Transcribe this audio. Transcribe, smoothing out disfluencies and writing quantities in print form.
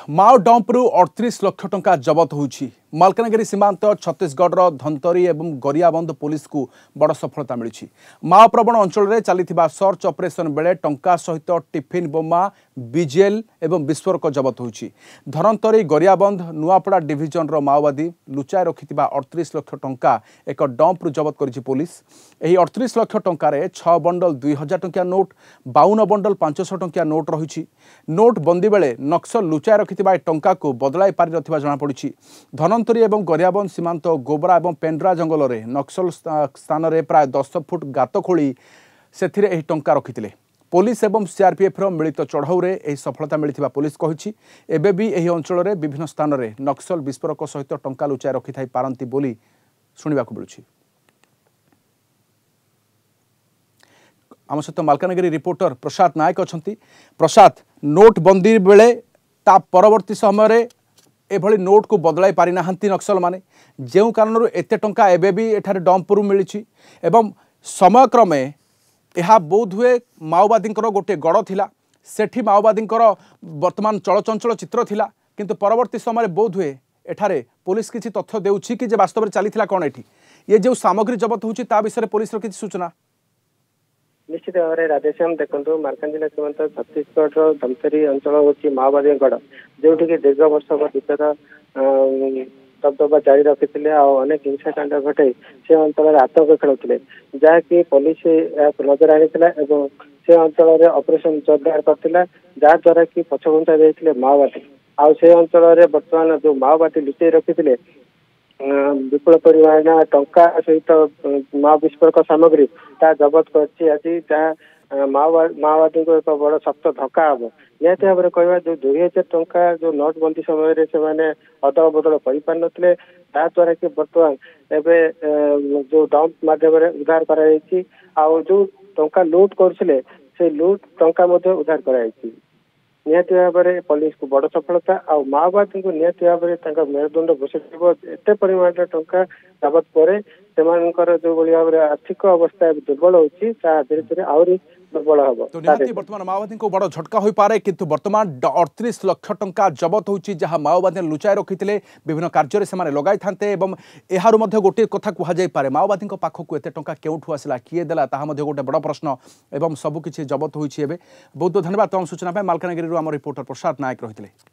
माओ डंप्रु 38 लाख टंका जबत होउछि। मालकानगिरी सीमांत छत्तीसगढ़ धंतरी एवं गरियाबंध पुलिस को बड़ सफलता मिली। माओ प्रवण अंचल में चलता सर्च ऑपरेशन बेले टंका सहित टिफिन बोमा बीजेल एवं विस्फोरक जबत होउछि। धनंतरी गरियाबंध नुआपड़ा डिविजन रो माओवादी लुचाई रखिथिबा 38 लाख टंका एक डंप्रु जबत करिछि पुलिस। एही 38 लाख टंकार 6 बंडल 2000 टंकिया नोट 52 बंडल 500 टंकिया नोट रही। नोट बंदी बेले नक्सल लुचाई रखिथिबा टंका को बदलाई पारि नथिबा जଣା पड़िछि। धनंतरी एवं गरियाबंध सीमांत गोबरा एवं पेंड्रा जंगल में नक्सल स्थान में प्राय 10 फुट गात खोली से टंका रखिथिले। पुलिस एवं सीआरपीएफ मिलित चढ़ऊ में यह सफलता मिली पुलिस कही। एबे भी यह अंचल में विभिन्न स्थान में नक्सल विस्फोरक सहित टंका लुचाई रखि थाई पारंती बोली शुणा मिलुछि। आम सहित मालकानगिरी रिपोर्टर प्रसाद नायक अच्छा। प्रसाद, नोट बंदी बेले ता परवर्ती समय एभली नोट को बदलाई पारि नाहांती नक्सल माने जो कारण एते टंका एबे भी एठारे डंपरू मिली एवं समयक्रमे यह बोध हुए माओवादी गोटे गड़ थिला सेठी माओवादी वर्तमान चलचंचल चित्र थिला किंतु परवर्ती समय बोध हुए एठारे पुलिस किसी तथ्य देउछि कि जे वास्तव में चलीथिला कोन एठी ये जो सामग्री जबत होउछि ता विषय पुलिस रो किसी सूचना निश्चित भाव में राधेश्याम देखो मालकानगिरी सीमांत छत्तीसगढ़ धमतरी अंचल हूँ माओवादी गढ़ जो दीर्घ वर्ष विगत दबदबा जारी रखी अनेक हिंसाकांड घटे से अंचल आतंक खेलुते जहाँकि पुलिस नजर आनी से अंचल ऑपरेशन जोरदार करता जहाद्वारा कि पछघुंचा देते माओवादी आउ से अंचल बर्तमान जो माओवादी लुचई रखी विपुल परिमाण टंका सहित माओ विस्फोरक सामग्री ता जबत कर माओवादी को एक बड़ शक्त धक्का हम निहती भाव में कह जो 2000 टंका जो नोटबंदी समय अदल बदल कर द्वारा कि बर्तमान एवं जो डंप मध्यम उद्धार कर जो टंका लुट करते से लुट टंका उद्धार कर निहती भाव में पुलिस को बड़ सफलता आ माओवादी को निहती भाव में मेरुदंड घोषित एत परिमाण टंका जबत पर जो भाव में आर्थिक अवस्था दुर्बल होती धीरे धीरे आहरी दुर्बल हम। तो निहाती वर्तमान माओवादी को बड़ झटका हो पारे किंतु वर्तमान 38 लाख टंका जबत होउछि जहाँ माओवादी लुचाई रखिथिले विभिन्न कार्य से लगाई थांते एवं एहारु मध्य गोटे कथा कह जाई पारे माओवादी पाखक एते टंका केउठु आसिला किए देला ताहा मध्य गोटे बड़ प्रश्न एवं सबु किछि जबत होइछि। एबे बहुत बहुत धन्यवाद तमाम सूचना पे। मालकानगिरी आम रिपोर्टर प्रसाद नायक रहिथिले।